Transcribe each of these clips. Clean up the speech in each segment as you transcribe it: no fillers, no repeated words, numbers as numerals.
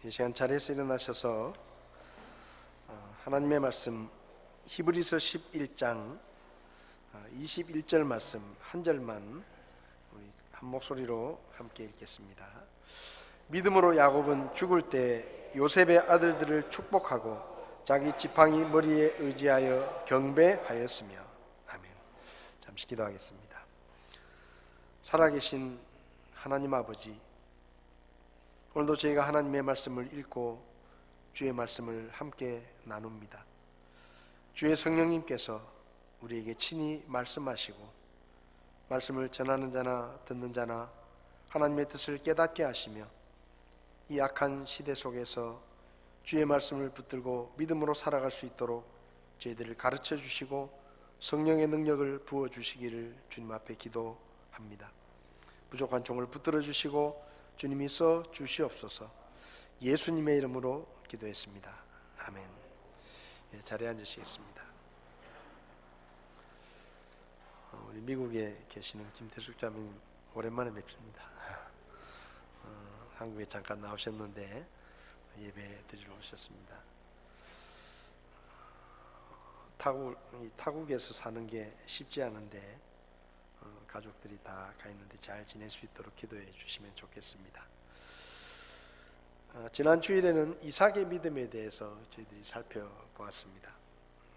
이 시간 자리에서 일어나셔서 하나님의 말씀 히브리서 11장 21절 말씀 한 절만 우리 한 목소리로 함께 읽겠습니다. 믿음으로 야곱은 죽을 때 요셉의 아들들을 축복하고 자기 지팡이 머리에 의지하여 경배하였으며. 아멘. 잠시 기도하겠습니다. 살아계신 하나님 아버지, 오늘도 저희가 하나님의 말씀을 읽고 주의 말씀을 함께 나눕니다. 주의 성령님께서 우리에게 친히 말씀하시고 말씀을 전하는 자나 듣는 자나 하나님의 뜻을 깨닫게 하시며 이 악한 시대 속에서 주의 말씀을 붙들고 믿음으로 살아갈 수 있도록 저희들을 가르쳐 주시고 성령의 능력을 부어 주시기를 주님 앞에 기도합니다. 부족한 종을 붙들어 주시고 주님이 써 주시옵소서. 예수님의 이름으로 기도했습니다. 아멘. 자리에 앉으시겠습니다. 우리 미국에 계시는 김태숙 자매님 오랜만에 뵙습니다. 한국에 잠깐 나오셨는데 예배 드리러 오셨습니다. 타국에서 사는 게 쉽지 않은데 가족들이 다 가 있는데 잘 지낼 수 있도록 기도해 주시면 좋겠습니다. 지난 주일에는 이삭의 믿음에 대해서 저희들이 살펴보았습니다.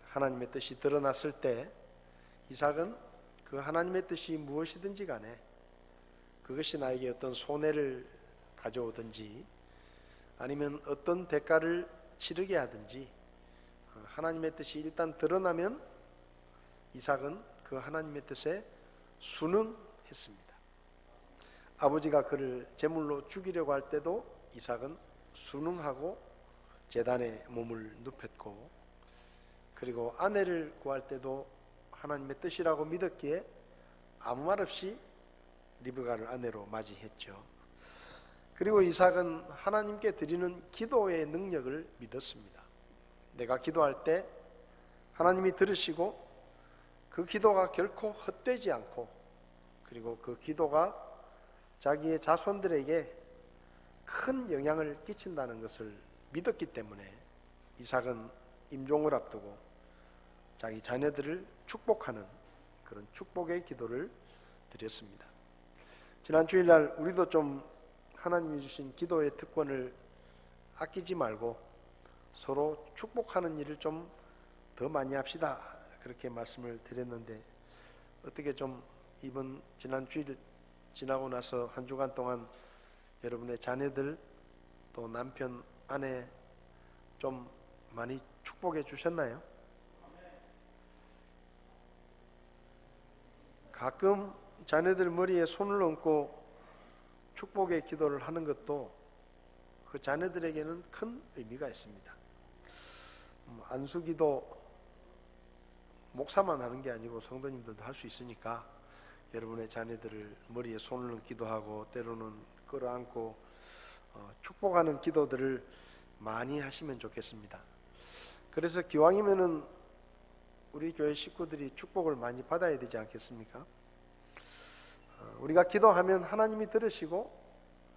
하나님의 뜻이 드러났을 때 이삭은 그 하나님의 뜻이 무엇이든지 간에 그것이 나에게 어떤 손해를 가져오든지 아니면 어떤 대가를 치르게 하든지 하나님의 뜻이 일단 드러나면 이삭은 그 하나님의 뜻에 순응했습니다. 아버지가 그를 제물로 죽이려고 할 때도 이삭은 순응하고 제단에 몸을 눕혔고, 그리고 아내를 구할 때도 하나님의 뜻이라고 믿었기에 아무 말 없이 리브가를 아내로 맞이했죠. 그리고 이삭은 하나님께 드리는 기도의 능력을 믿었습니다. 내가 기도할 때 하나님이 들으시고 그 기도가 결코 헛되지 않고, 그리고 그 기도가 자기의 자손들에게 큰 영향을 끼친다는 것을 믿었기 때문에 이삭은 임종을 앞두고 자기 자녀들을 축복하는 그런 축복의 기도를 드렸습니다. 지난 주일날 우리도 좀 하나님이 주신 기도의 특권을 아끼지 말고 서로 축복하는 일을 좀 더 많이 합시다, 그렇게 말씀을 드렸는데 어떻게 좀 이번 지난 주일 지나고 나서 한 주간 동안 여러분의 자녀들 또 남편 아내 좀 많이 축복해 주셨나요? 가끔 자녀들 머리에 손을 얹고 축복의 기도를 하는 것도 그 자녀들에게는 큰 의미가 있습니다. 안수기도 목사만 하는 게 아니고 성도님들도 할 수 있으니까 여러분의 자녀들을 머리에 손을 얹기도 하고 때로는 끌어안고 축복하는 기도들을 많이 하시면 좋겠습니다. 그래서 기왕이면은 우리 교회 식구들이 축복을 많이 받아야 되지 않겠습니까? 우리가 기도하면 하나님이 들으시고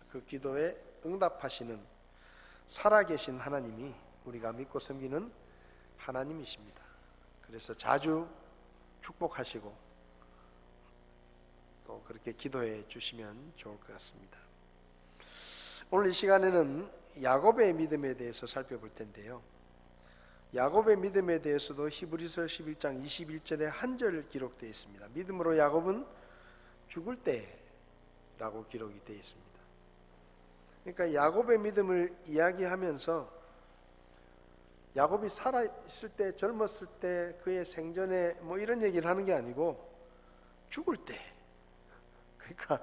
그 기도에 응답하시는 살아계신 하나님이 우리가 믿고 섬기는 하나님이십니다. 그래서 자주 축복하시고 또 그렇게 기도해 주시면 좋을 것 같습니다. 오늘 이 시간에는 야곱의 믿음에 대해서 살펴볼 텐데요. 야곱의 믿음에 대해서도 히브리서 11장 21절에 한 절 기록되어 있습니다. 믿음으로 야곱은 죽을 때라고 기록이 되어 있습니다. 그러니까 야곱의 믿음을 이야기하면서 야곱이 살아있을 때, 젊었을 때, 그의 생전에 뭐 이런 얘기를 하는 게 아니고 죽을 때, 그러니까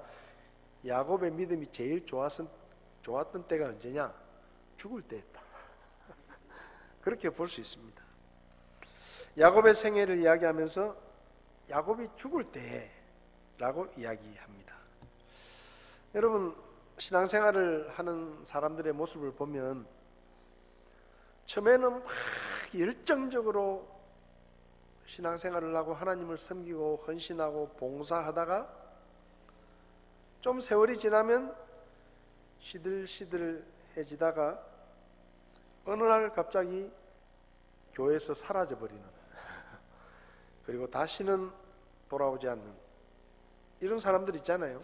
야곱의 믿음이 제일 좋았던 때가 언제냐? 죽을 때였다. 그렇게 볼 수 있습니다. 야곱의 생애를 이야기하면서 야곱이 죽을 때라고 이야기합니다. 여러분, 신앙생활을 하는 사람들의 모습을 보면 처음에는 막 열정적으로 신앙생활을 하고 하나님을 섬기고 헌신하고 봉사하다가 좀 세월이 지나면 시들시들해지다가 어느 날 갑자기 교회에서 사라져버리는 그리고 다시는 돌아오지 않는 이런 사람들 있잖아요.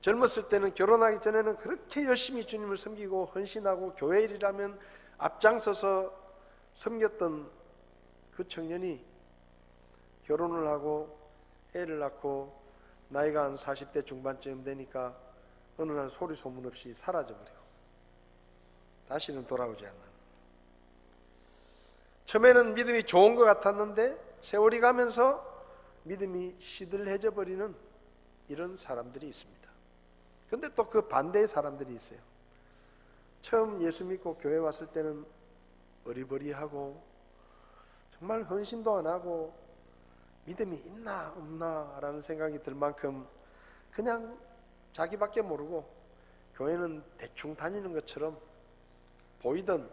젊었을 때는 결혼하기 전에는 그렇게 열심히 주님을 섬기고 헌신하고 교회 일이라면 앞장서서 섬겼던 그 청년이 결혼을 하고 애를 낳고 나이가 한 40대 중반쯤 되니까 어느 날 소리 소문 없이 사라져버리고 다시는 돌아오지 않는, 처음에는 믿음이 좋은 것 같았는데 세월이 가면서 믿음이 시들해져 버리는 이런 사람들이 있습니다. 근데 또 그 반대의 사람들이 있어요. 처음 예수 믿고 교회 왔을 때는 어리버리하고 정말 헌신도 안 하고 믿음이 있나 없나 라는 생각이 들 만큼 그냥 자기밖에 모르고 교회는 대충 다니는 것처럼 보이던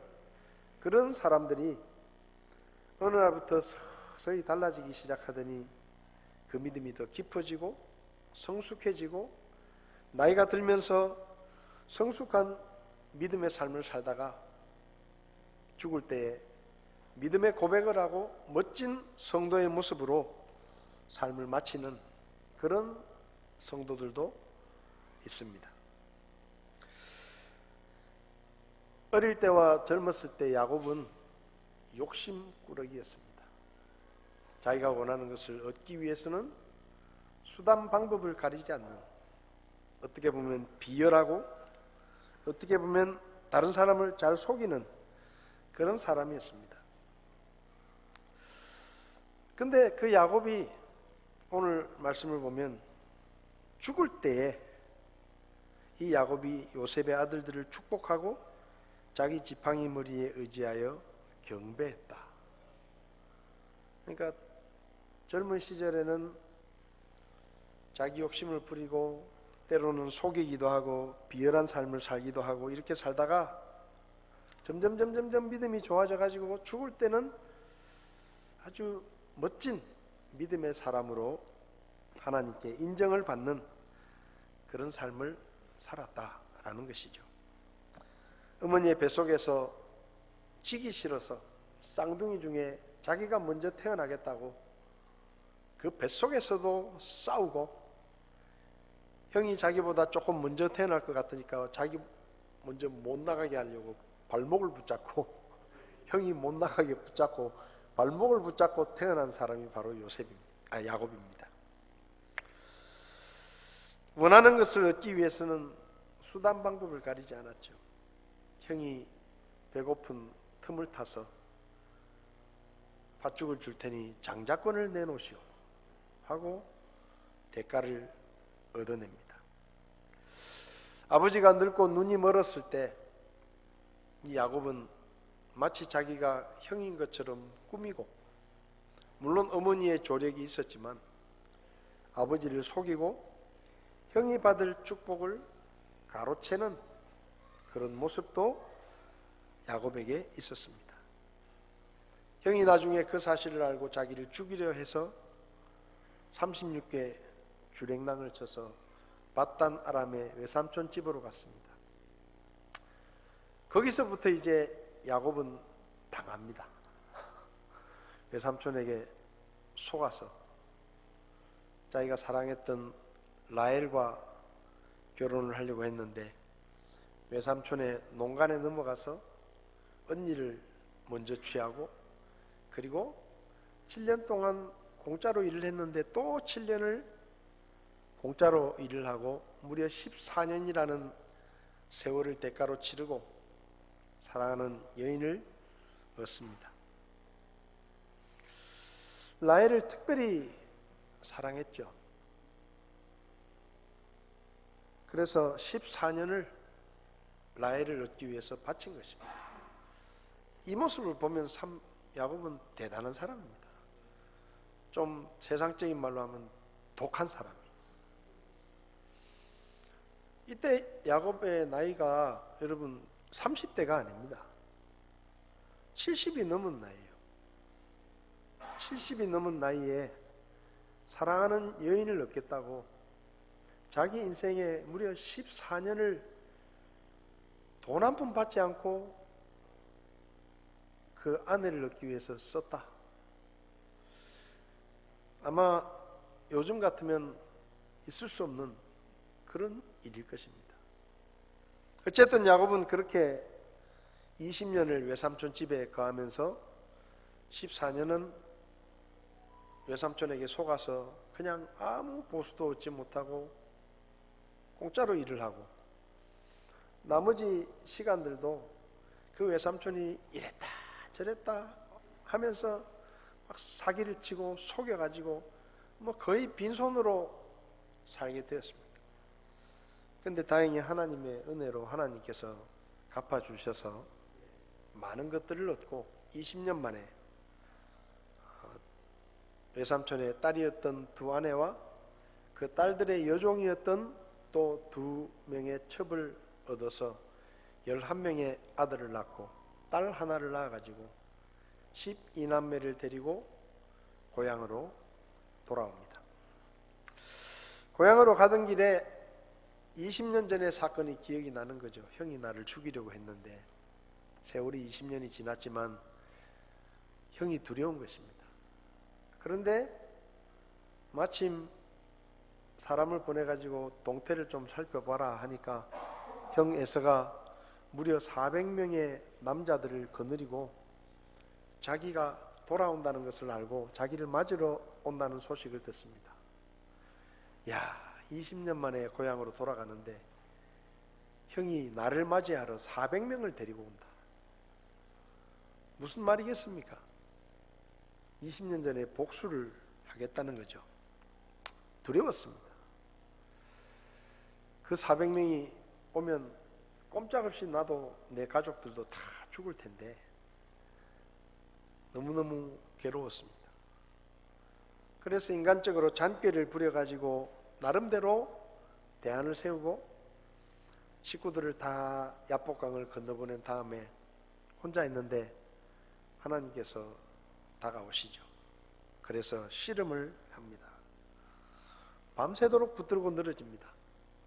그런 사람들이 어느 날부터 서서히 달라지기 시작하더니 그 믿음이 더 깊어지고 성숙해지고 나이가 들면서 성숙한 믿음의 삶을 살다가 죽을 때에 믿음의 고백을 하고 멋진 성도의 모습으로 삶을 마치는 그런 성도들도 있습니다. 어릴 때와 젊었을 때 야곱은 욕심꾸러기였습니다. 자기가 원하는 것을 얻기 위해서는 수단 방법을 가리지 않는, 어떻게 보면 비열하고 어떻게 보면 다른 사람을 잘 속이는 그런 사람이었습니다. 근데 그 야곱이 오늘 말씀을 보면 죽을 때에 이 야곱이 요셉의 아들들을 축복하고 자기 지팡이 머리에 의지하여 경배했다. 그러니까 젊은 시절에는 자기 욕심을 부리고 때로는 속이기도 하고 비열한 삶을 살기도 하고 이렇게 살다가 점점 믿음이 좋아져 가지고 죽을 때는 아주 멋진 믿음의 사람으로 하나님께 인정을 받는 그런 삶을 살았다라는 것이죠. 어머니의 뱃속에서 지기 싫어서 쌍둥이 중에 자기가 먼저 태어나겠다고 그 뱃속에서도 싸우고, 형이 자기보다 조금 먼저 태어날 것 같으니까 자기 먼저 못 나가게 하려고 발목을 붙잡고 형이 못 나가게 붙잡고 발목을 붙잡고 태어난 사람이 바로 야곱입니다. 원하는 것을 얻기 위해서는 수단 방법을 가리지 않았죠. 형이 배고픈 틈을 타서 팥죽을 줄 테니 장자권을 내놓으시오 하고 대가를 얻어냅니다. 아버지가 늙고 눈이 멀었을 때 이 야곱은 마치 자기가 형인 것처럼 꾸미고, 물론 어머니의 조력이 있었지만 아버지를 속이고 형이 받을 축복을 가로채는 그런 모습도 야곱에게 있었습니다. 형이 나중에 그 사실을 알고 자기를 죽이려 해서 36개 주랭랑을 쳐서 밧단 아람의 외삼촌 집으로 갔습니다. 거기서부터 이제 야곱은 당합니다. 외삼촌에게 속아서 자기가 사랑했던 라헬과 결혼을 하려고 했는데 외삼촌의 농간에 넘어가서 언니를 먼저 취하고, 그리고 7년 동안 공짜로 일을 했는데 또 7년을 공짜로 일을 하고 무려 14년이라는 세월을 대가로 치르고 사랑하는 여인을 얻습니다. 라헬을 특별히 사랑했죠. 그래서 14년을 라헬을 얻기 위해서 바친 것입니다. 이 모습을 보면 참 야곱은 대단한 사람입니다. 좀 세상적인 말로 하면 독한 사람이에요. 이때 야곱의 나이가 여러분 30대가 아닙니다. 70이 넘은 나이예요. 70이 넘은 나이에 사랑하는 여인을 얻겠다고 자기 인생에 무려 14년을 돈 한 푼 받지 않고 그 아내를 얻기 위해서 썼다. 아마 요즘 같으면 있을 수 없는 그런 일일 것입니다. 어쨌든 야곱은 그렇게 20년을 외삼촌 집에 거하면서 14년은 외삼촌에게 속아서 그냥 아무 보수도 얻지 못하고 공짜로 일을 하고, 나머지 시간들도 그 외삼촌이 이랬다 저랬다 하면서 막 사기를 치고 속여가지고 뭐 거의 빈손으로 살게 되었습니다. 근데 다행히 하나님의 은혜로 하나님께서 갚아주셔서 많은 것들을 얻고 20년 만에 외삼촌의 딸이었던 두 아내와 그 딸들의 여종이었던 또 2명의 첩을 얻어서 11명의 아들을 낳고 딸 하나를 낳아가지고 12남매를 데리고 고향으로 돌아옵니다. 고향으로 가던 길에 20년 전의 사건이 기억이 나는 거죠. 형이 나를 죽이려고 했는데 세월이 20년이 지났지만 형이 두려운 것입니다. 그런데 마침 사람을 보내가지고 동태를 좀 살펴봐라 하니까 형 에서가 무려 400명의 남자들을 거느리고 자기가 돌아온다는 것을 알고 자기를 맞으러 온다는 소식을 듣습니다. 야, 20년 만에 고향으로 돌아가는데 형이 나를 맞이하러 400명을 데리고 온다. 무슨 말이겠습니까? 20년 전에 복수를 하겠다는 거죠. 두려웠습니다. 그 400명이 오면 꼼짝없이 나도 내 가족들도 다 죽을 텐데 너무너무 괴로웠습니다. 그래서 인간적으로 잔꾀를 부려가지고 나름대로 대안을 세우고 식구들을 다 야복강을 건너보낸 다음에 혼자 있는데 하나님께서 다가오시죠. 그래서 씨름을 합니다. 밤새도록 붙들고 늘어집니다.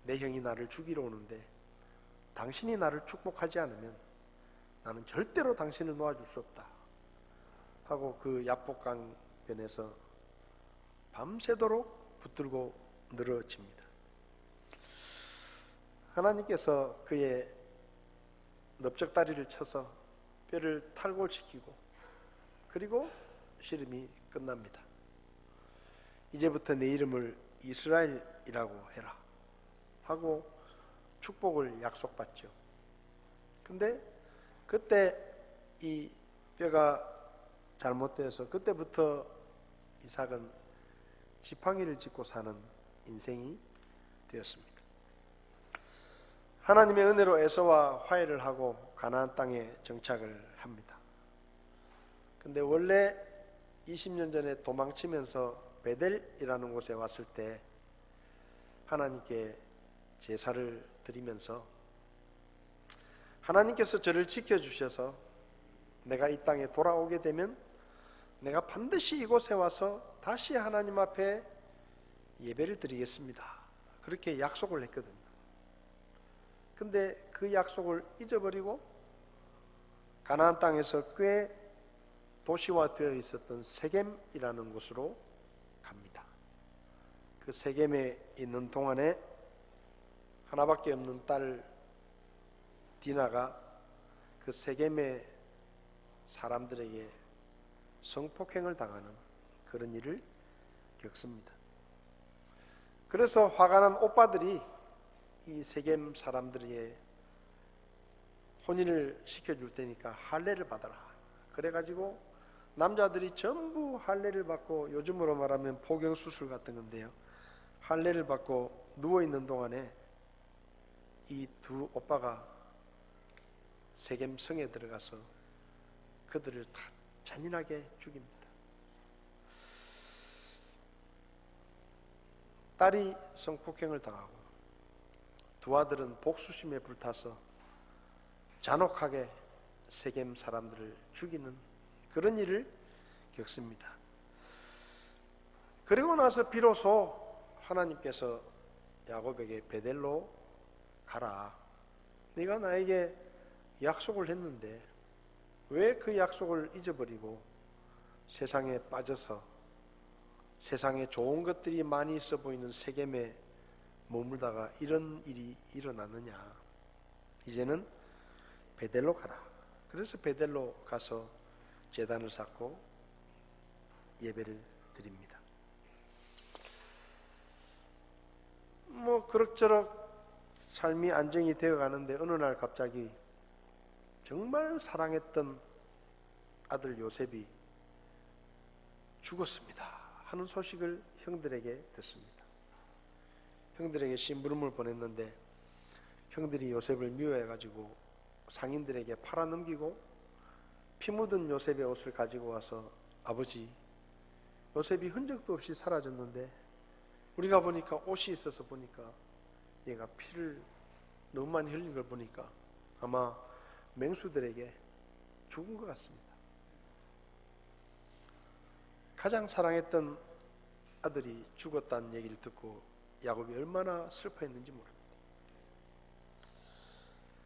내 형이 나를 죽이러 오는데 당신이 나를 축복하지 않으면 나는 절대로 당신을 놓아줄 수 없다 하고 그 야복강변에서 밤새도록 붙들고 늘어집니다. 하나님께서 그의 넓적다리를 쳐서 뼈를 탈골시키고 그리고 씨름이 끝납니다. 이제부터 내 이름을 이스라엘이라고 해라 하고 축복을 약속받죠. 근데 그때 이 뼈가 잘못되어서 그때부터 이삭은 지팡이를 짚고 사는 인생이 되었습니다. 하나님의 은혜로 에서와 화해를 하고 가나안 땅에 정착을 합니다. 근데 원래 20년 전에 도망치면서 베델이라는 곳에 왔을 때 하나님께 제사를 드리면서 하나님께서 저를 지켜주셔서 내가 이 땅에 돌아오게 되면 내가 반드시 이곳에 와서 다시 하나님 앞에 예배를 드리겠습니다. 그렇게 약속을 했거든요. 근데 그 약속을 잊어버리고 가나안 땅에서 꽤 도시화되어 있었던 세겜이라는 곳으로 갑니다. 그 세겜에 있는 동안에 하나밖에 없는 딸 디나가 그 세겜의 사람들에게 성폭행을 당하는 그런 일을 겪습니다. 그래서 화가 난 오빠들이 이 세겜 사람들에게 혼인을 시켜줄 테니까 할례를 받아라. 그래가지고 남자들이 전부 할례를 받고, 요즘으로 말하면 포경수술 같은 건데요, 할례를 받고 누워있는 동안에 이 두 오빠가 세겜 성에 들어가서 그들을 다 잔인하게 죽입니다. 딸이 성폭행을 당하고 두 아들은 복수심에 불타서 잔혹하게 세겜 사람들을 죽이는 그런 일을 겪습니다. 그리고 나서 비로소 하나님께서 야곱에게 베델로 가라. 네가 나에게 약속을 했는데 왜 그 약속을 잊어버리고 세상에 빠져서 세상에 좋은 것들이 많이 있어 보이는 세겜에 머물다가 이런 일이 일어나느냐. 이제는 베델로 가라. 그래서 베델로 가서 제단을 쌓고 예배를 드립니다. 그럭저럭 삶이 안정이 되어 가는데 어느 날 갑자기 정말 사랑했던 아들 요셉이 죽었습니다 하는 소식을 형들에게 듣습니다. 형들에게 심부름을 보냈는데 형들이 요셉을 미워해가지고 상인들에게 팔아넘기고 피 묻은 요셉의 옷을 가지고 와서 아버지, 요셉이 흔적도 없이 사라졌는데 우리가 보니까 옷이 있어서 보니까 얘가 피를 너무 많이 흘린 걸 보니까 아마 맹수들에게 죽은 것 같습니다. 가장 사랑했던 아들이 죽었다는 얘기를 듣고 야곱이 얼마나 슬퍼했는지 모릅니다.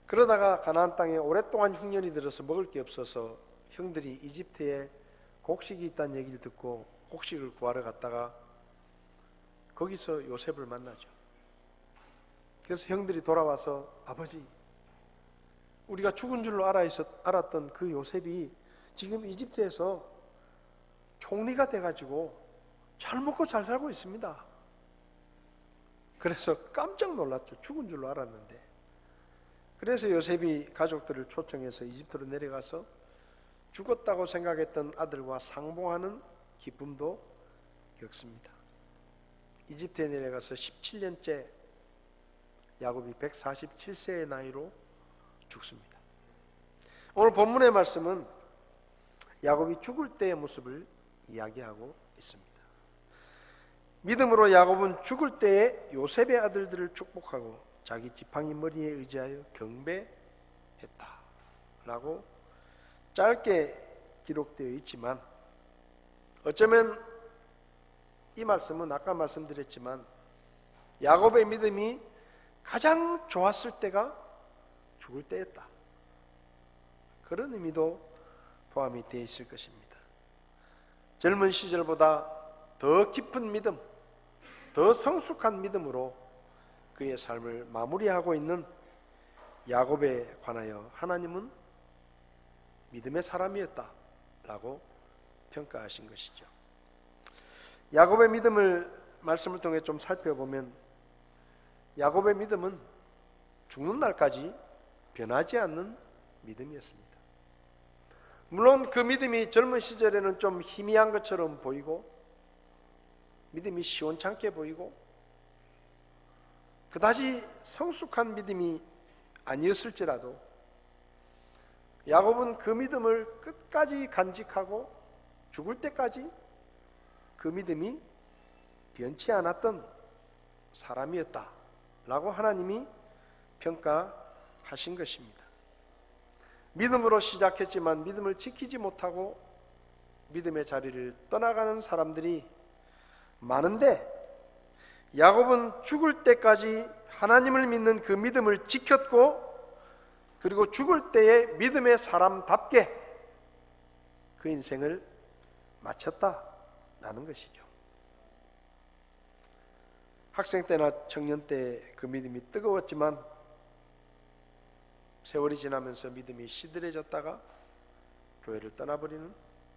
그러다가 가나안 땅에 오랫동안 흉년이 들어서 먹을 게 없어서 형들이 이집트에 곡식이 있다는 얘기를 듣고 곡식을 구하러 갔다가 거기서 요셉을 만나죠. 그래서 형들이 돌아와서 아버지, 우리가 죽은 줄로 알았던 그 요셉이 지금 이집트에서 총리가 돼가지고 잘 먹고 잘 살고 있습니다. 그래서 깜짝 놀랐죠. 죽은 줄로 알았는데. 그래서 요셉이 가족들을 초청해서 이집트로 내려가서 죽었다고 생각했던 아들과 상봉하는 기쁨도 겪습니다. 이집트에 내려가서 17년째 야곱이 147세의 나이로 죽습니다. 오늘 본문의 말씀은 야곱이 죽을 때의 모습을 이야기하고 있습니다. 믿음으로 야곱은 죽을 때에 요셉의 아들들을 축복하고 자기 지팡이 머리에 의지하여 경배했다 라고 짧게 기록되어 있지만, 어쩌면 이 말씀은 아까 말씀드렸지만 야곱의 믿음이 가장 좋았을 때가 죽을 때였다, 그런 의미도 포함이 되어 있을 것입니다. 젊은 시절보다 더 깊은 믿음, 더 성숙한 믿음으로 그의 삶을 마무리하고 있는 야곱에 관하여 하나님은 믿음의 사람이었다 라고 평가하신 것이죠. 야곱의 믿음을 말씀을 통해 좀 살펴보면 야곱의 믿음은 죽는 날까지 변하지 않는 믿음이었습니다. 물론 그 믿음이 젊은 시절에는 좀 희미한 것처럼 보이고 믿음이 시원찮게 보이고 그다지 성숙한 믿음이 아니었을지라도 야곱은 그 믿음을 끝까지 간직하고 죽을 때까지 그 믿음이 변치 않았던 사람이었다 라고 하나님이 평가하신 것입니다. 믿음으로 시작했지만 믿음을 지키지 못하고 믿음의 자리를 떠나가는 사람들이 많은데, 야곱은 죽을 때까지 하나님을 믿는 그 믿음을 지켰고, 그리고 죽을 때에 믿음의 사람답게 그 인생을 마쳤다라는 것이죠. 학생 때나 청년 때 그 믿음이 뜨거웠지만 세월이 지나면서 믿음이 시들해졌다가 교회를 떠나버리는,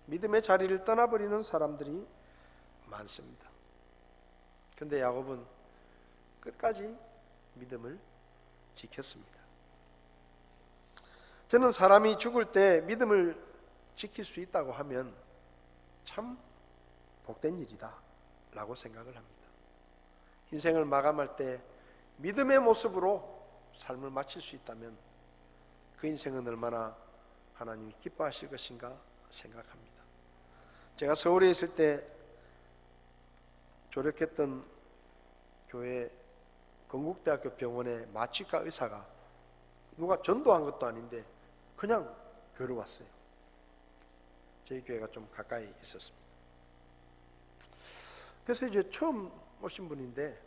믿음의 자리를 떠나버리는 사람들이 많습니다. 그런데 야곱은 끝까지 믿음을 지켰습니다. 저는 사람이 죽을 때 믿음을 지킬 수 있다고 하면 참 복된 일이다 라고 생각을 합니다. 인생을 마감할 때 믿음의 모습으로 삶을 마칠 수 있다면 그 인생은 얼마나 하나님이 기뻐하실 것인가 생각합니다. 제가 서울에 있을 때 졸업했던 교회 건국대학교 병원의 마취과 의사가 누가 전도한 것도 아닌데 그냥 교회로 왔어요. 저희 교회가 좀 가까이 있었습니다. 그래서 이제 처음 오신 분인데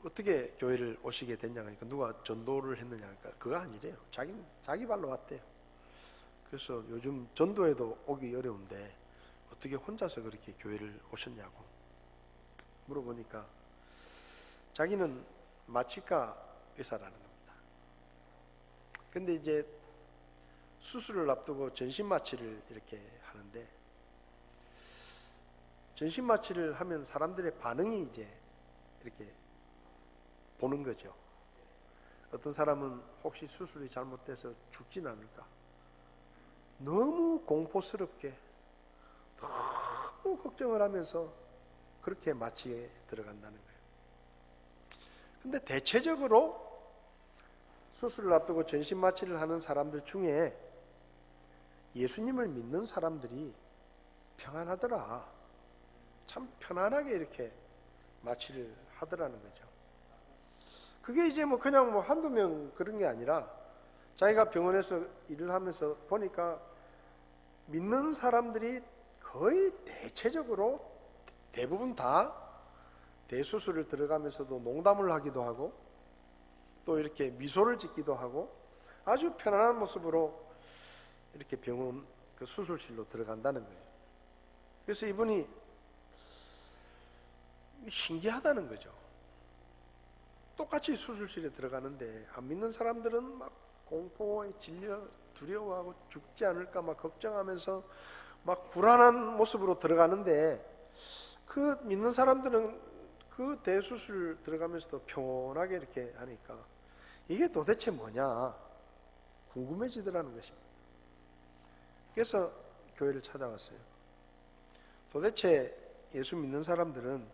어떻게 교회를 오시게 됐냐 하니까 누가 전도를 했느냐 하니까 그거 아니래요. 자기 발로 왔대요. 그래서 요즘 전도에도 오기 어려운데 어떻게 혼자서 그렇게 교회를 오셨냐고 물어보니까 자기는 마취과 의사라는 겁니다. 근데 이제 수술을 앞두고 전신 마취를 이렇게 하는데, 전신 마취를 하면 사람들의 반응이 이제 이렇게 보는 거죠. 어떤 사람은 혹시 수술이 잘못돼서 죽진 않을까, 너무 공포스럽게 너무 걱정을 하면서 그렇게 마취에 들어간다는 거예요. 근데 대체적으로 수술을 앞두고 전신 마취를 하는 사람들 중에 예수님을 믿는 사람들이 평안하더라, 참 편안하게 이렇게 마취를 하더라는 거죠. 그게 이제 뭐 그냥 뭐 한두 명 그런 게 아니라 자기가 병원에서 일을 하면서 보니까 믿는 사람들이 거의 대체적으로 대부분 다 대수술을 들어가면서도 농담을 하기도 하고 또 이렇게 미소를 짓기도 하고 아주 편안한 모습으로 이렇게 병원 그 수술실로 들어간다는 거예요. 그래서 이분이 신기하다는 거죠. 똑같이 수술실에 들어가는데 안 믿는 사람들은 막 공포에 질려 두려워하고 죽지 않을까 막 걱정하면서 막 불안한 모습으로 들어가는데, 그 믿는 사람들은 그 대수술 들어가면서도 평온하게 이렇게 하니까 이게 도대체 뭐냐 궁금해지더라는 것입니다. 그래서 교회를 찾아왔어요. 도대체 예수 믿는 사람들은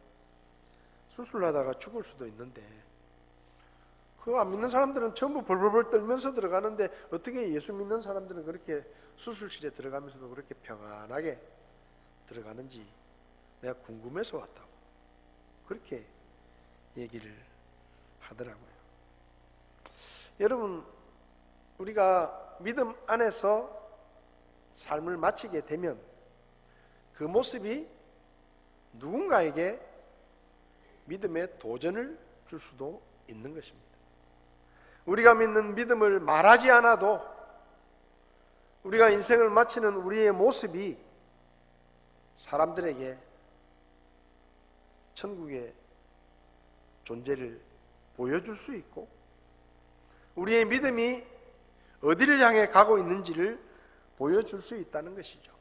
수술하다가 죽을 수도 있는데 그 안 믿는 사람들은 전부 벌벌벌 떨면서 들어가는데 어떻게 예수 믿는 사람들은 그렇게 수술실에 들어가면서도 그렇게 평안하게 들어가는지 내가 궁금해서 왔다고 그렇게 얘기를 하더라고요. 여러분, 우리가 믿음 안에서 삶을 마치게 되면 그 모습이 누군가에게 믿음의 도전을 줄 수도 있는 것입니다. 우리가 믿는 믿음을 말하지 않아도 우리가 인생을 마치는 우리의 모습이 사람들에게 천국의 존재를 보여줄 수 있고 우리의 믿음이 어디를 향해 가고 있는지를 보여줄 수 있다는 것이죠.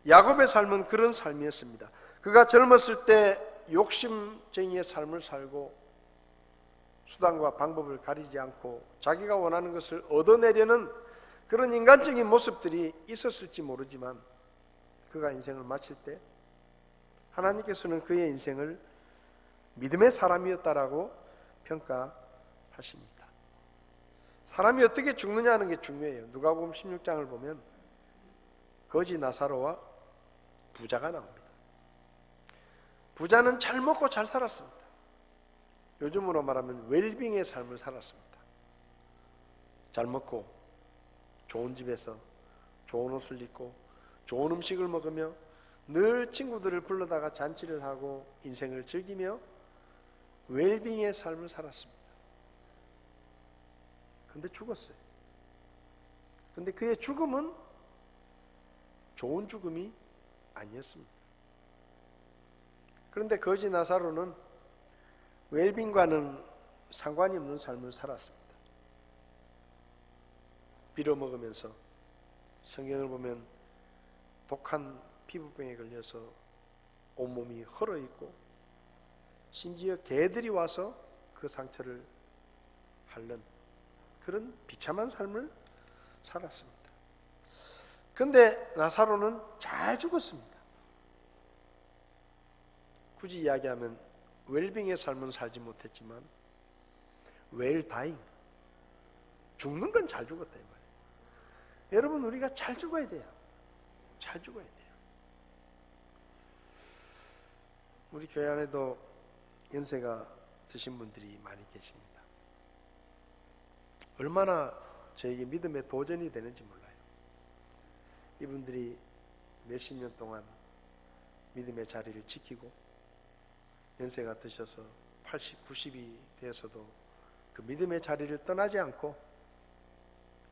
야곱의 삶은 그런 삶이었습니다. 그가 젊었을 때 욕심쟁이의 삶을 살고 수단과 방법을 가리지 않고 자기가 원하는 것을 얻어내려는 그런 인간적인 모습들이 있었을지 모르지만 그가 인생을 마칠 때 하나님께서는 그의 인생을 믿음의 사람이었다라고 평가하십니다. 사람이 어떻게 죽느냐 하는 게 중요해요. 누가복음 16장을 보면 거지 나사로와 부자가 나옵니다. 부자는 잘 먹고 잘 살았습니다. 요즘으로 말하면 웰빙의 삶을 살았습니다. 잘 먹고 좋은 집에서 좋은 옷을 입고 좋은 음식을 먹으며 늘 친구들을 불러다가 잔치를 하고 인생을 즐기며 웰빙의 삶을 살았습니다. 근데 죽었어요. 근데 그의 죽음은 좋은 죽음이 아니었습니다. 그런데 거지 나사로는 웰빙과는 상관이 없는 삶을 살았습니다. 빌어먹으면서 성경을 보면 독한 피부병에 걸려서 온몸이 헐어있고 심지어 개들이 와서 그 상처를 핥는 그런 비참한 삶을 살았습니다. 그런데 나사로는 잘 죽었습니다. 굳이 이야기하면 웰빙의 삶은 살지 못했지만 웰다잉, 죽는 건 잘 죽었다 이 말이에요. 여러분, 우리가 잘 죽어야 돼요. 잘 죽어야 돼요. 우리 교회 안에도 연세가 드신 분들이 많이 계십니다. 얼마나 저에게 믿음의 도전이 되는지 몰라요. 이분들이 몇십 년 동안 믿음의 자리를 지키고 연세가 드셔서 80, 90이 되어서도 그 믿음의 자리를 떠나지 않고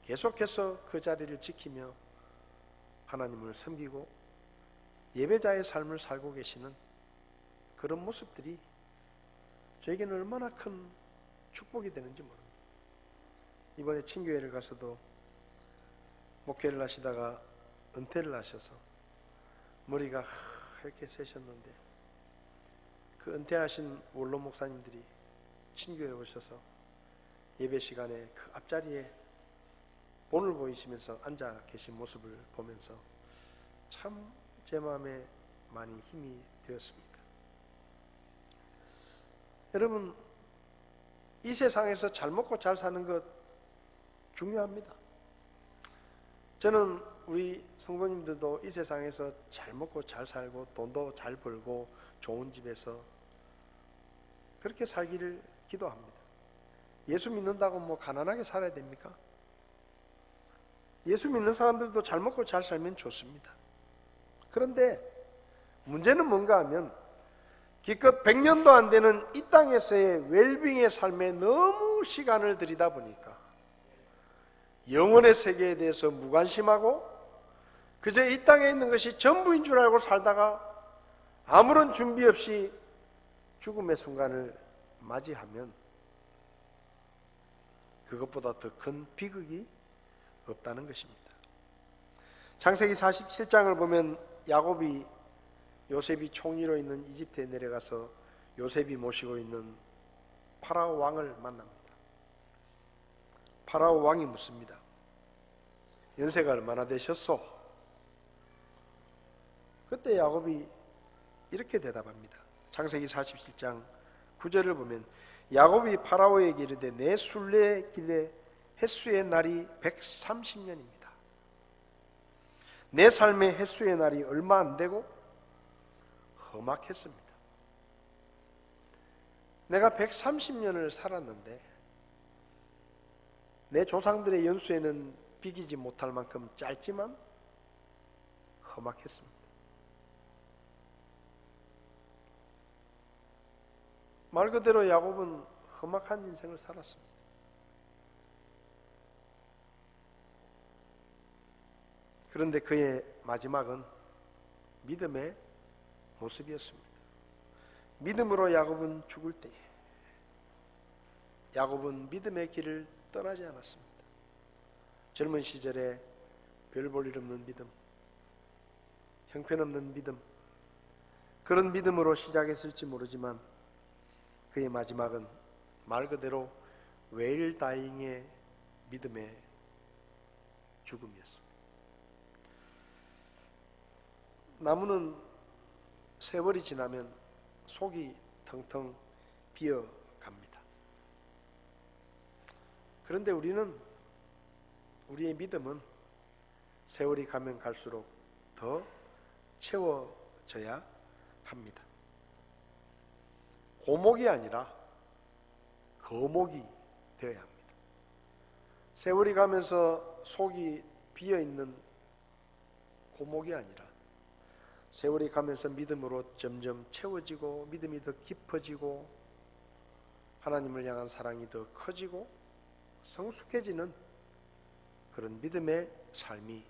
계속해서 그 자리를 지키며 하나님을 섬기고 예배자의 삶을 살고 계시는 그런 모습들이 저에게는 얼마나 큰 축복이 되는지 모릅니다. 이번에 친교회를 가서도 목회를 하시다가 은퇴를 하셔서 머리가 이렇게 새셨는데 그 은퇴하신 원로 목사님들이 친교회에 오셔서 예배 시간에 그 앞자리에 본을 보이시면서 앉아 계신 모습을 보면서 참 제 마음에 많이 힘이 되었습니다. 여러분, 이 세상에서 잘 먹고 잘 사는 것 중요합니다. 저는 우리 성도님들도 이 세상에서 잘 먹고 잘 살고 돈도 잘 벌고 좋은 집에서 그렇게 살기를 기도합니다. 예수 믿는다고 뭐 가난하게 살아야 됩니까? 예수 믿는 사람들도 잘 먹고 잘 살면 좋습니다. 그런데 문제는 뭔가 하면 기껏 100년도 안 되는 이 땅에서의 웰빙의 삶에 너무 시간을 들이다 보니까 영혼의 세계에 대해서 무관심하고 그저 이 땅에 있는 것이 전부인 줄 알고 살다가 아무런 준비 없이 죽음의 순간을 맞이하면 그것보다 더 큰 비극이 없다는 것입니다. 창세기 47장을 보면 요셉이 총리로 있는 이집트에 내려가서 요셉이 모시고 있는 파라오 왕을 만납니다. 파라오 왕이 묻습니다. 연세가 얼마나 되셨소? 그때 야곱이 이렇게 대답합니다. 창세기 47장 9절을 보면 야곱이 파라오에게 이르되 내 순례 길에 햇수의 날이 130년입니다. 내 삶의 햇수의 날이 얼마 안 되고 험악했습니다. 내가 130년을 살았는데 내 조상들의 연수에는 비기지 못할 만큼 짧지만 험악했습니다. 말 그대로 야곱은 험악한 인생을 살았습니다. 그런데 그의 마지막은 믿음의 모습이었습니다. 믿음으로 야곱은 죽을 때에 야곱은 믿음의 길을 떠나지 않았습니다. 젊은 시절에 별 볼 일 없는 믿음, 형편없는 믿음, 그런 믿음으로 시작했을지 모르지만 그의 마지막은 말 그대로 웨일다잉의 믿음의 죽음이었습니다. 나무는 세월이 지나면 속이 텅텅 비어갑니다. 그런데 우리의 믿음은 세월이 가면 갈수록 더 채워져야 합니다. 고목이 아니라 거목이 되어야 합니다. 세월이 가면서 속이 비어있는 고목이 아니라 세월이 가면서 믿음으로 점점 채워지고 믿음이 더 깊어지고 하나님을 향한 사랑이 더 커지고 성숙해지는 그런 믿음의 삶이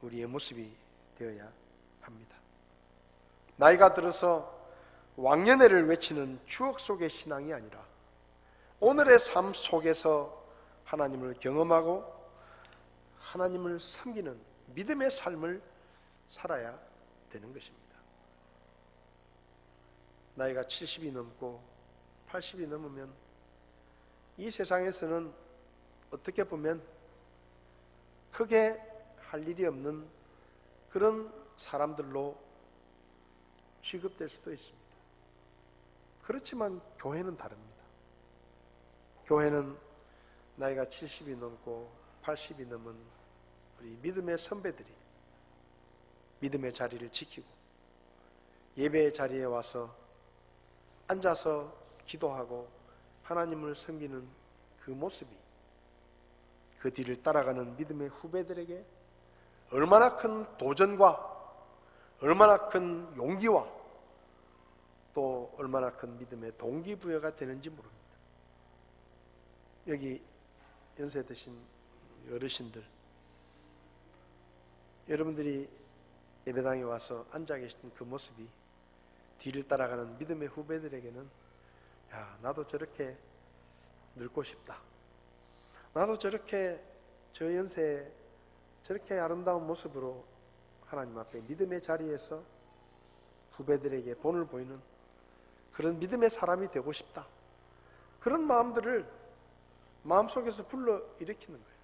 우리의 모습이 되어야 합니다. 나이가 들어서 왕년회를 외치는 추억 속의 신앙이 아니라 오늘의 삶 속에서 하나님을 경험하고 하나님을 섬기는 믿음의 삶을 살아야 되는 것입니다. 나이가 70이 넘고 80이 넘으면 이 세상에서는 어떻게 보면 크게 할 일이 없는 그런 사람들로 취급될 수도 있습니다. 그렇지만 교회는 다릅니다. 교회는 나이가 70이 넘고 80이 넘은 우리 믿음의 선배들이 믿음의 자리를 지키고 예배의 자리에 와서 앉아서 기도하고 하나님을 섬기는 그 모습이 그 뒤를 따라가는 믿음의 후배들에게 얼마나 큰 도전과 얼마나 큰 용기와 또 얼마나 큰 믿음의 동기부여가 되는지 모릅니다. 여기 연세 드신 어르신들, 여러분들이 예배당에 와서 앉아 계신 그 모습이 뒤를 따라가는 믿음의 후배들에게는 야, 나도 저렇게 늙고 싶다. 나도 저렇게 저 연세에 저렇게 아름다운 모습으로 하나님 앞에 믿음의 자리에서 후배들에게 본을 보이는 그런 믿음의 사람이 되고 싶다. 그런 마음들을 마음속에서 불러일으키는 거예요.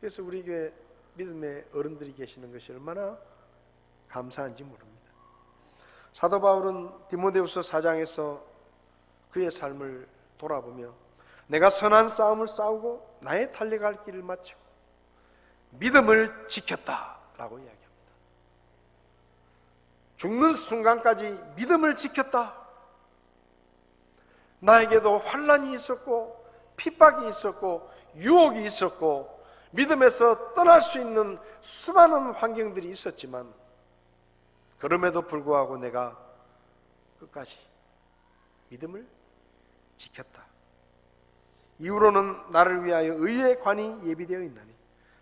그래서 우리 교회 믿음의 어른들이 계시는 것이 얼마나 감사한지 모릅니다. 사도 바울은 디모데후서 4장에서 그의 삶을 돌아보며 내가 선한 싸움을 싸우고 나의 달려갈 길을 마치고 믿음을 지켰다라고 이야기합니다. 죽는 순간까지 믿음을 지켰다. 나에게도 환난이 있었고 핍박이 있었고 유혹이 있었고 믿음에서 떠날 수 있는 수많은 환경들이 있었지만 그럼에도 불구하고 내가 끝까지 믿음을 지켰다. 이후로는 나를 위하여 의의 관이 예비되어 있나니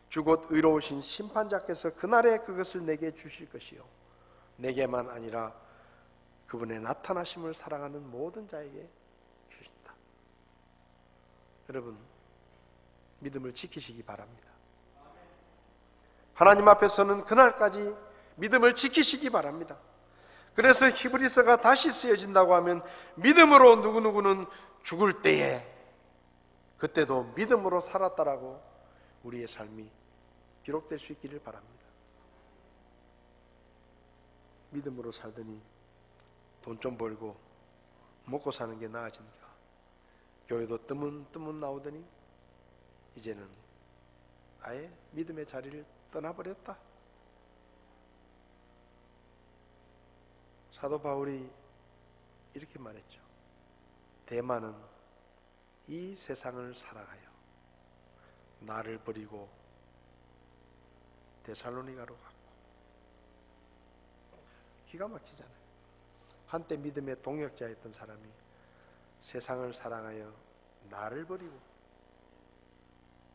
주곧 의로우신 심판자께서 그날에 그것을 내게 주실 것이요 내게만 아니라 그분의 나타나심을 사랑하는 모든 자에게 주신다. 여러분, 믿음을 지키시기 바랍니다. 하나님 앞에서는 그날까지 믿음을 지키시기 바랍니다. 그래서 히브리서가 다시 쓰여진다고 하면 믿음으로 누구누구는 죽을 때에 그때도 믿음으로 살았다라고 우리의 삶이 기록될 수 있기를 바랍니다. 믿음으로 살더니 돈 좀 벌고 먹고 사는 게 나아지니까 교회도 뜨문뜨문 나오더니 이제는 아예 믿음의 자리를 떠나버렸다. 사도 바울이 이렇게 말했죠. 대만은 이 세상을 사랑하여 나를 버리고 데살로니가로 갔고. 기가 막히잖아요. 한때 믿음의 동역자였던 사람이 세상을 사랑하여 나를 버리고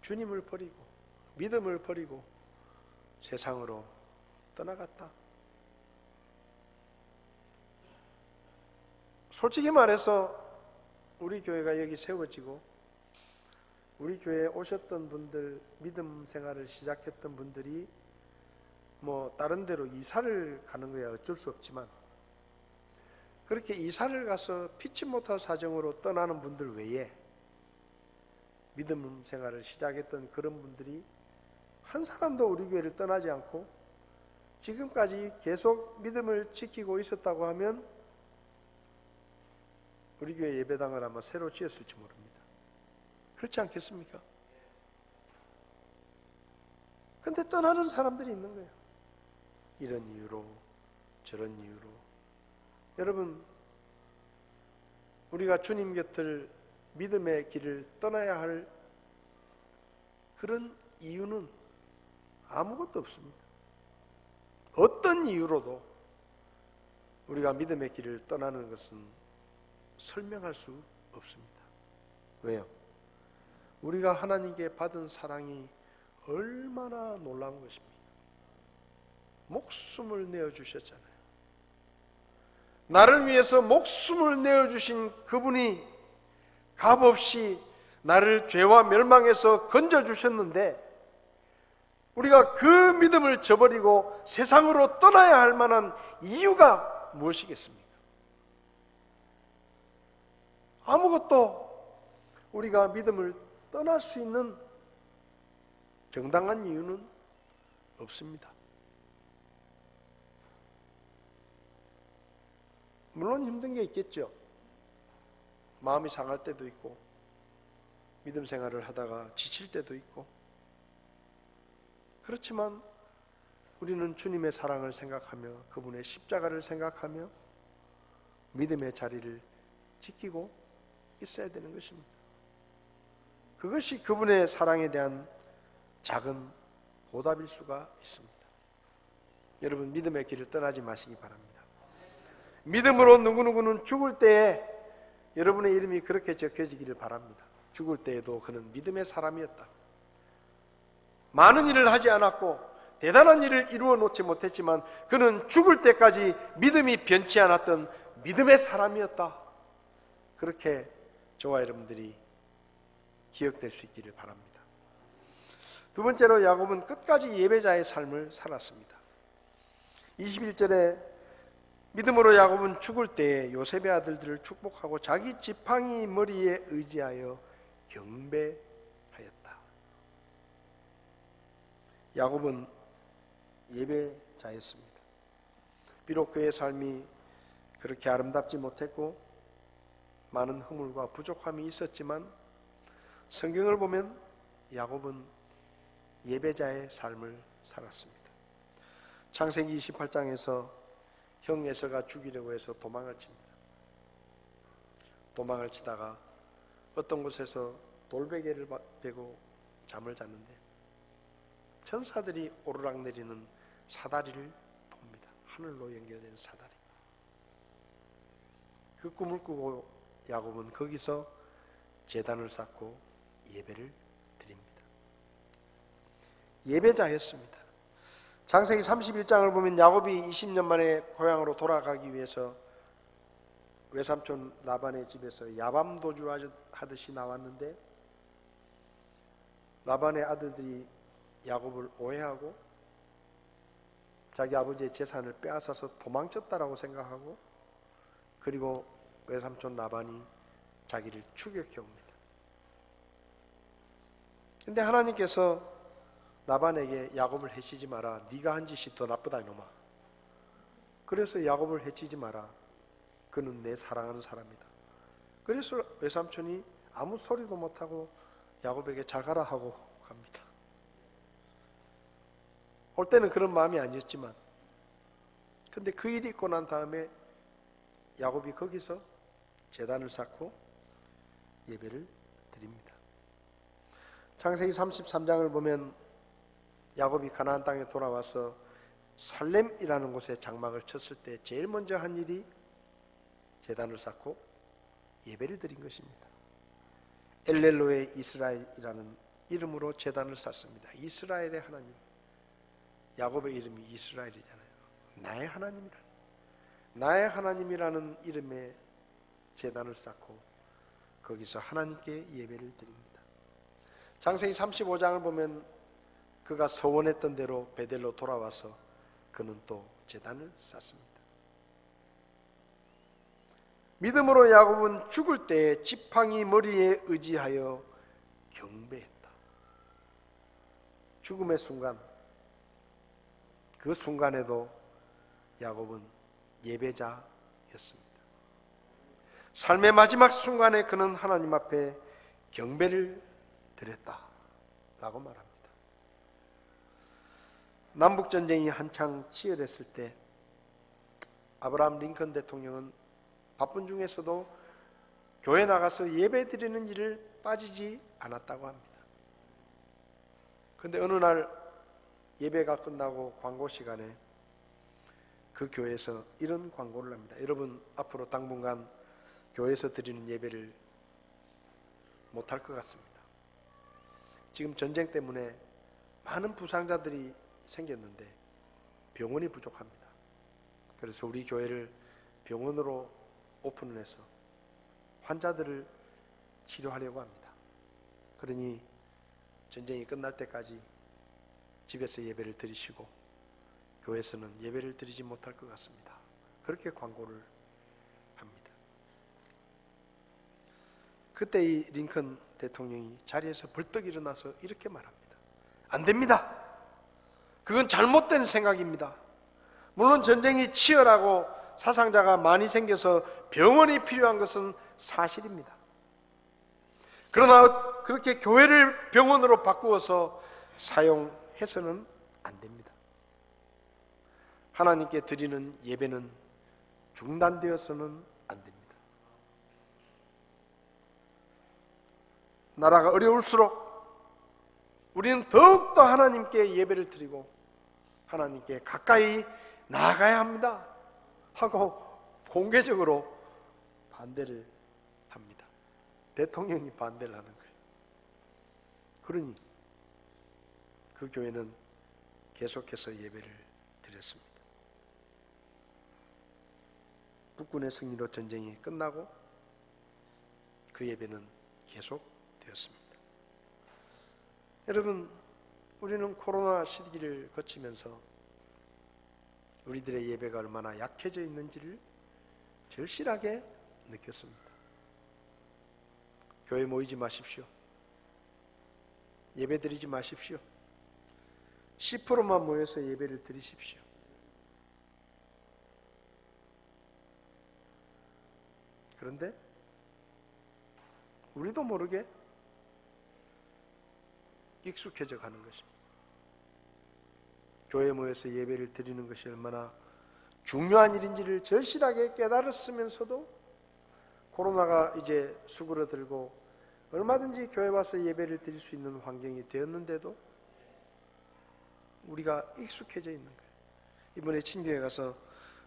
주님을 버리고 믿음을 버리고 세상으로 떠나갔다. 솔직히 말해서 우리 교회가 여기 세워지고 우리 교회에 오셨던 분들, 믿음 생활을 시작했던 분들이 뭐 다른 데로 이사를 가는 거야 어쩔 수 없지만 그렇게 이사를 가서 피치 못할 사정으로 떠나는 분들 외에 믿음 생활을 시작했던 그런 분들이 한 사람도 우리 교회를 떠나지 않고 지금까지 계속 믿음을 지키고 있었다고 하면 우리 교회 예배당을 아마 새로 지었을지 모릅니다. 그렇지 않겠습니까? 근데 떠나는 사람들이 있는 거예요. 이런 이유로 저런 이유로. 여러분, 우리가 주님 곁을 믿음의 길을 떠나야 할 그런 이유는 아무것도 없습니다. 어떤 이유로도 우리가 믿음의 길을 떠나는 것은 설명할 수 없습니다. 왜요? 우리가 하나님께 받은 사랑이 얼마나 놀라운 것입니까? 목숨을 내어주셨잖아요. 나를 위해서 목숨을 내어주신 그분이 값없이 나를 죄와 멸망에서 건져주셨는데 우리가 그 믿음을 저버리고 세상으로 떠나야 할 만한 이유가 무엇이겠습니까? 아무것도 우리가 믿음을 떠날 수 있는 정당한 이유는 없습니다. 물론 힘든 게 있겠죠. 마음이 상할 때도 있고 믿음 생활을 하다가 지칠 때도 있고 그렇지만 우리는 주님의 사랑을 생각하며 그분의 십자가를 생각하며 믿음의 자리를 지키고 있어야 되는 것입니다. 그것이 그분의 사랑에 대한 작은 보답일 수가 있습니다. 여러분, 믿음의 길을 떠나지 마시기 바랍니다. 믿음으로 누구누구는 죽을 때에 여러분의 이름이 그렇게 적혀지기를 바랍니다. 죽을 때에도 그는 믿음의 사람이었다. 많은 일을 하지 않았고 대단한 일을 이루어 놓지 못했지만 그는 죽을 때까지 믿음이 변치 않았던 믿음의 사람이었다. 그렇게 저와 여러분들이 기억될 수 있기를 바랍니다. 두 번째로 야곱은 끝까지 예배자의 삶을 살았습니다. 21절에 믿음으로 야곱은 죽을 때에 요셉의 아들들을 축복하고 자기 지팡이 머리에 의지하여 경배하였다. 야곱은 예배자였습니다. 비록 그의 삶이 그렇게 아름답지 못했고 많은 허물과 부족함이 있었지만 성경을 보면 야곱은 예배자의 삶을 살았습니다. 창세기 28장에서 형 에서가 죽이려고 해서 도망을 칩니다. 도망을 치다가 어떤 곳에서 돌베개를 베고 잠을 잤는데 천사들이 오르락내리는 사다리를 봅니다. 하늘로 연결된 사다리. 그 꿈을 꾸고 야곱은 거기서 제단을 쌓고 예배를 드립니다. 예배자였습니다. 창세기 31장을 보면 야곱이 20년 만에 고향으로 돌아가기 위해서 외삼촌 라반의 집에서 야밤도주하듯이 나왔는데 라반의 아들들이 야곱을 오해하고 자기 아버지의 재산을 빼앗아서 도망쳤다라고 생각하고 그리고 외삼촌 라반이 자기를 추격해 옵니다. 근데 하나님께서 라반에게 야곱을 해치지 마라. 네가 한 짓이 더 나쁘다 이놈아. 그래서 야곱을 해치지 마라. 그는 내 사랑하는 사람이다. 그래서 외삼촌이 아무 소리도 못하고 야곱에게 잘 가라 하고 갑니다. 올 때는 그런 마음이 아니었지만 근데 그 일이 있고 난 다음에 야곱이 거기서 제단을 쌓고 예배를 드립니다. 창세기 33장을 보면 야곱이 가나안 땅에 돌아와서 살렘이라는 곳에 장막을 쳤을 때 제일 먼저 한 일이 제단을 쌓고 예배를 드린 것입니다. 엘렐로의 이스라엘이라는 이름으로 제단을 쌓습니다. 이스라엘의 하나님. 야곱의 이름이 이스라엘이잖아요. 나의 하나님이라는 나의 하나님이라는 이름의 제단을 쌓고 거기서 하나님께 예배를 드립니다. 창세기 35장을 보면 그가 서원했던 대로 베델로 돌아와서 그는 또 제단을 쌓습니다. 믿음으로 야곱은 죽을 때에 지팡이 머리에 의지하여 경배했다. 죽음의 순간, 그 순간에도 야곱은 예배자였습니다. 삶의 마지막 순간에 그는 하나님 앞에 경배를 드렸다라고 말합니다. 남북전쟁이 한창 치열했을 때 아브라함 링컨 대통령은 바쁜 중에서도 교회 나가서 예배 드리는 일을 빠지지 않았다고 합니다. 그런데 어느 날 예배가 끝나고 광고 시간에 그 교회에서 이런 광고를 합니다. 여러분 앞으로 당분간 교회에서 드리는 예배를 못할 것 같습니다. 지금 전쟁 때문에 많은 부상자들이 생겼는데 병원이 부족합니다. 그래서 우리 교회를 병원으로 오픈을 해서 환자들을 치료하려고 합니다. 그러니 전쟁이 끝날 때까지 집에서 예배를 드리시고 교회에서는 예배를 드리지 못할 것 같습니다. 그렇게 광고를 합니다. 그때 이 링컨 대통령이 자리에서 벌떡 일어나서 이렇게 말합니다. 안 됩니다. 그건 잘못된 생각입니다. 물론 전쟁이 치열하고 사상자가 많이 생겨서 병원이 필요한 것은 사실입니다. 그러나 그렇게 교회를 병원으로 바꾸어서 사용해서는 안 됩니다. 하나님께 드리는 예배는 중단되어서는 안 됩니다. 나라가 어려울수록 우리는 더욱더 하나님께 예배를 드리고 하나님께 가까이 나아가야 합니다 하고 공개적으로 반대를 합니다. 대통령이 반대를 하는 거예요. 그러니 그 교회는 계속해서 예배를 드렸습니다. 북군의 승리로 전쟁이 끝나고 그 예배는 계속되었습니다. 여러분, 우리는 코로나 시기를 거치면서 우리들의 예배가 얼마나 약해져 있는지를 절실하게 느꼈습니다. 교회 모이지 마십시오. 예배 드리지 마십시오. 10%만 모여서 예배를 드리십시오. 그런데 우리도 모르게 익숙해져 가는 것입니다. 교회에 모여서 예배를 드리는 것이 얼마나 중요한 일인지를 절실하게 깨달았으면서도 코로나가 이제 수그러들고 얼마든지 교회 와서 예배를 드릴 수 있는 환경이 되었는데도 우리가 익숙해져 있는 거예요. 이번에 친교회 가서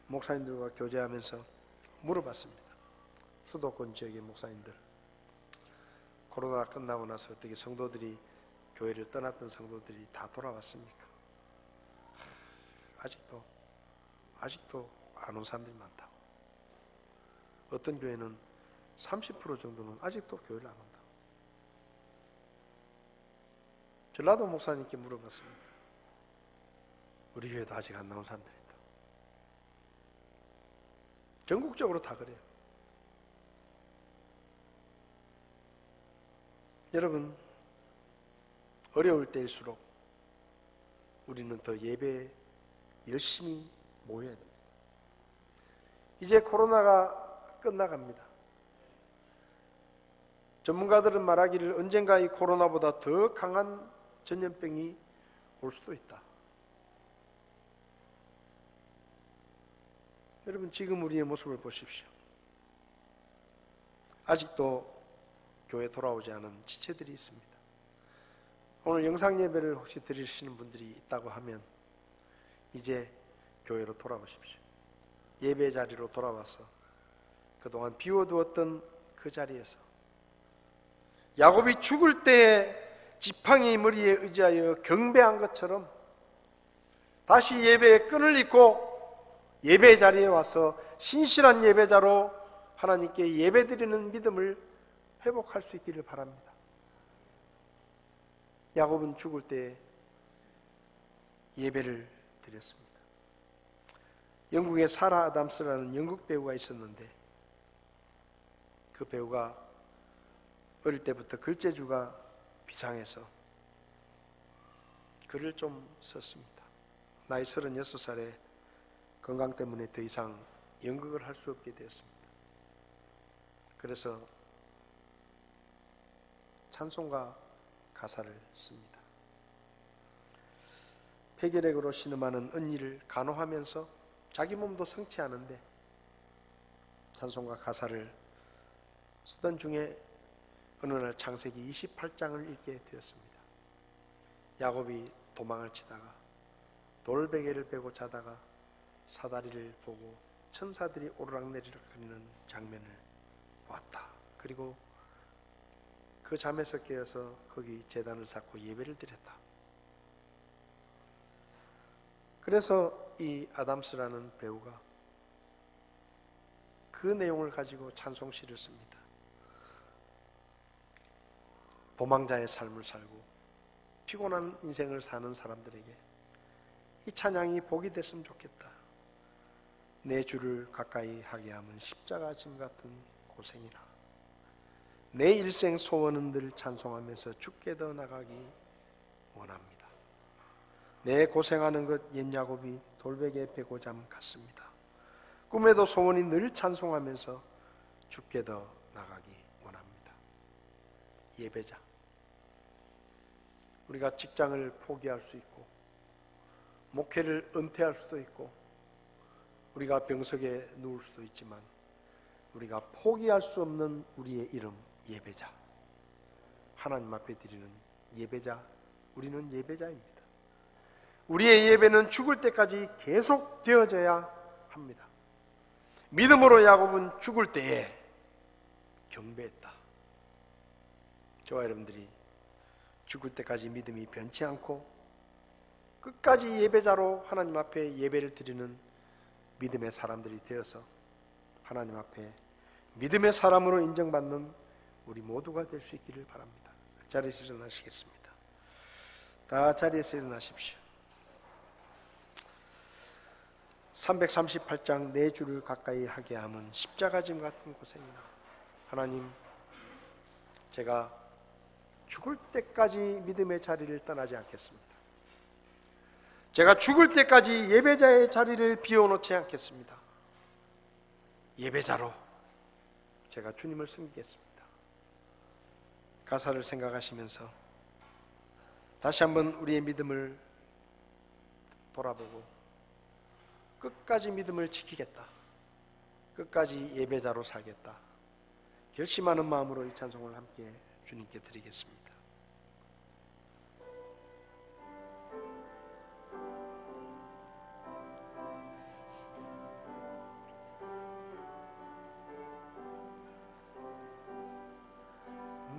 목사님들과 교제하면서 물어봤습니다. 수도권 지역의 목사님들, 코로나가 끝나고 나서 어떻게 성도들이 교회를 떠났던 성도들이 다 돌아왔습니까? 아직도 안 온 사람들이 많다고. 어떤 교회는 30% 정도는 아직도 교회를 안 온다고. 전라도 목사님께 물어봤습니다. 우리 교회도 아직 안 나온 사람들이 있다. 전국적으로 다 그래요. 여러분, 어려울 때일수록 우리는 더 예배에 열심히 모여야 됩니다. 이제 코로나가 끝나갑니다. 전문가들은 말하기를 언젠가 이 코로나보다 더 강한 전염병이 올 수도 있다. 여러분, 지금 우리의 모습을 보십시오. 아직도 교회 돌아오지 않은 지체들이 있습니다. 오늘 영상 예배를 혹시 드리시는 분들이 있다고 하면 이제 교회로 돌아오십시오. 예배 자리로 돌아와서 그동안 비워두었던 그 자리에서 야곱이 죽을 때에 지팡이 머리에 의지하여 경배한 것처럼 다시 예배의 끈을 잇고 예배 자리에 와서 신실한 예배자로 하나님께 예배드리는 믿음을 회복할 수 있기를 바랍니다. 야곱은 죽을 때 예배를 드렸습니다. 영국에 사라 아담스라는 영국 배우가 있었는데 그 배우가 어릴 때부터 글재주가 비상해서 글을 좀 썼습니다. 나이 36살에 건강 때문에 더 이상 연극을 할 수 없게 되었습니다. 그래서 찬송가 가사를 씁니다. 폐결핵으로 신음하는 언니를 간호하면서 자기 몸도 성취하는데 찬송가 가사를 쓰던 중에 어느 날 창세기 28장을 읽게 되었습니다. 야곱이 도망을 치다가 돌베개를 베고 자다가 사다리를 보고 천사들이 오르락내리락거리는 장면을 보았다. 그리고 그 잠에서 깨어서 거기 제단을 쌓고 예배를 드렸다. 그래서 이 아담스라는 배우가 그 내용을 가지고 찬송시를 씁니다. 도망자의 삶을 살고 피곤한 인생을 사는 사람들에게 이 찬양이 복이 됐으면 좋겠다. 내 주를 가까이 하게 하면 십자가 짐 같은 고생이나 내 일생 소원은 늘 찬송하면서 주께 더 나가기 원합니다. 내 고생하는 것 옛 야곱이 돌베개 베고잠 같습니다. 꿈에도 소원이 늘 찬송하면서 주께 더 나가기 원합니다. 예배자, 우리가 직장을 포기할 수 있고 목회를 은퇴할 수도 있고 우리가 병석에 누울 수도 있지만 우리가 포기할 수 없는 우리의 이름, 예배자, 하나님 앞에 드리는 예배자, 우리는 예배자입니다. 우리의 예배는 죽을 때까지 계속 되어져야 합니다. 믿음으로 야곱은 죽을 때에 경배했다. 저와 여러분들이 죽을 때까지 믿음이 변치 않고 끝까지 예배자로 하나님 앞에 예배를 드리는 믿음의 사람들이 되어서 하나님 앞에 믿음의 사람으로 인정받는 우리 모두가 될 수 있기를 바랍니다. 자리에서 일어나시겠습니다. 다 자리에서 일어나십시오. 338장 내 주를 가까이 하게 함은 십자가짐 같은 고생이나 하나님, 제가 죽을 때까지 믿음의 자리를 떠나지 않겠습니다. 제가 죽을 때까지 예배자의 자리를 비워놓지 않겠습니다. 예배자로 제가 주님을 섬기겠습니다. 가사를 생각하시면서 다시 한번 우리의 믿음을 돌아보고 끝까지 믿음을 지키겠다, 끝까지 예배자로 살겠다 결심하는 마음으로 이 찬송을 함께 주님께 드리겠습니다.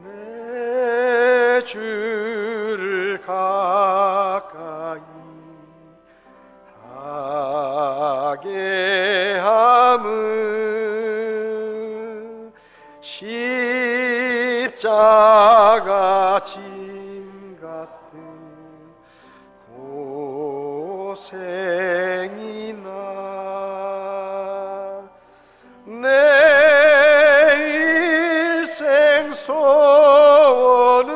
내 주를 가까이 하게 함은 십자가 짐 같은 고생이나 내 일생 소원은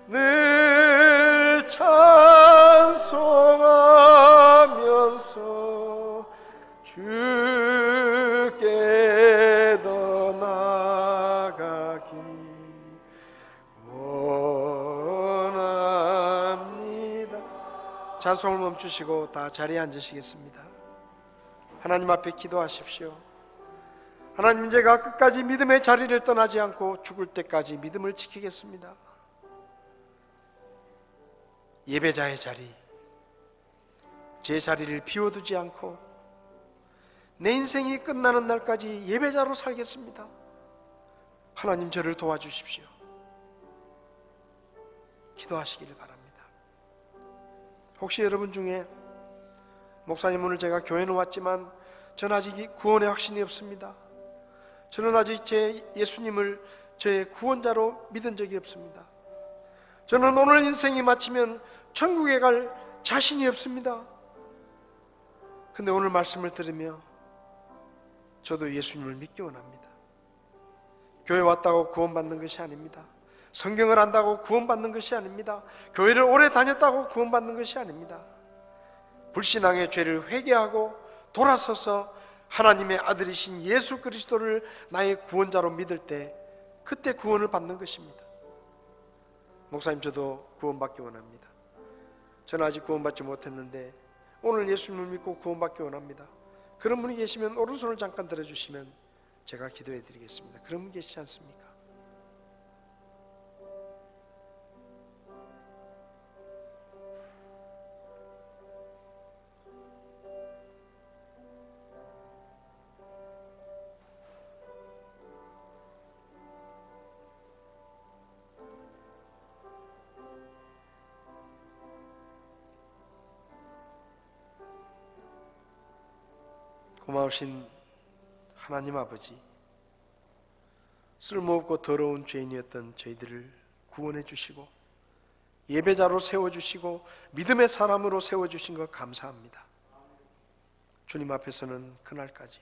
늘 찬송하면서 주께 더 나아가기 원합니다. 찬송을 멈추시고 다 자리에 앉으시겠습니다. 하나님 앞에 기도하십시오. 하나님, 제가 끝까지 믿음의 자리를 떠나지 않고 죽을 때까지 믿음을 지키겠습니다. 예배자의 자리, 제 자리를 비워두지 않고 내 인생이 끝나는 날까지 예배자로 살겠습니다. 하나님, 저를 도와주십시오. 기도하시기를 바랍니다. 혹시 여러분 중에 목사님, 오늘 제가 교회는 왔지만 저는 아직 구원의 확신이 없습니다. 저는 아직 제 예수님을 저의 구원자로 믿은 적이 없습니다. 저는 오늘 인생이 마치면 천국에 갈 자신이 없습니다. 근데 오늘 말씀을 들으며 저도 예수님을 믿기 원합니다. 교회 왔다고 구원받는 것이 아닙니다. 성경을 안다고 구원받는 것이 아닙니다. 교회를 오래 다녔다고 구원받는 것이 아닙니다. 불신앙의 죄를 회개하고 돌아서서 하나님의 아들이신 예수 그리스도를 나의 구원자로 믿을 때 그때 구원을 받는 것입니다. 목사님, 저도 구원받기 원합니다. 저는 아직 구원받지 못했는데 오늘 예수님을 믿고 구원받기 원합니다. 그런 분이 계시면 오른손을 잠깐 들어주시면 제가 기도해 드리겠습니다. 그런 분 계시지 않습니까? 고마우신 하나님 아버지, 쓸모없고 더러운 죄인이었던 저희들을 구원해 주시고 예배자로 세워주시고 믿음의 사람으로 세워주신 것 감사합니다. 주님 앞에서는 그날까지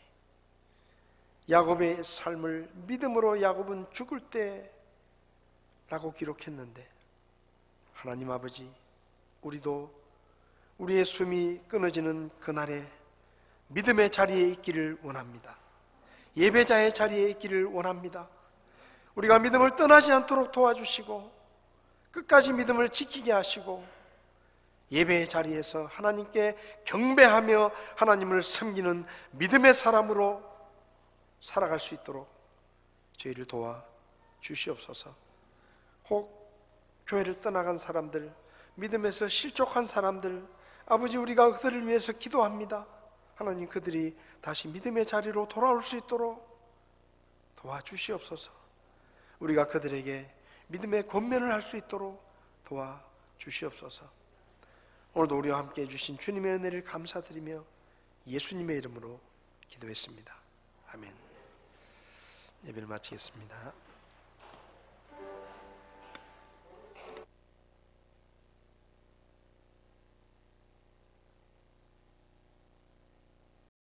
야곱의 삶을 믿음으로 야곱은 죽을 때라고 기록했는데, 하나님 아버지, 우리도 우리의 숨이 끊어지는 그날에 믿음의 자리에 있기를 원합니다. 예배자의 자리에 있기를 원합니다. 우리가 믿음을 떠나지 않도록 도와주시고 끝까지 믿음을 지키게 하시고 예배의 자리에서 하나님께 경배하며 하나님을 섬기는 믿음의 사람으로 살아갈 수 있도록 저희를 도와 주시옵소서. 혹 교회를 떠나간 사람들, 믿음에서 실족한 사람들, 아버지, 우리가 그들을 위해서 기도합니다. 하나님, 그들이 다시 믿음의 자리로 돌아올 수 있도록 도와주시옵소서. 우리가 그들에게 믿음의 권면을 할 수 있도록 도와주시옵소서. 오늘도 우리와 함께 해주신 주님의 은혜를 감사드리며 예수님의 이름으로 기도했습니다. 아멘. 예배를 마치겠습니다.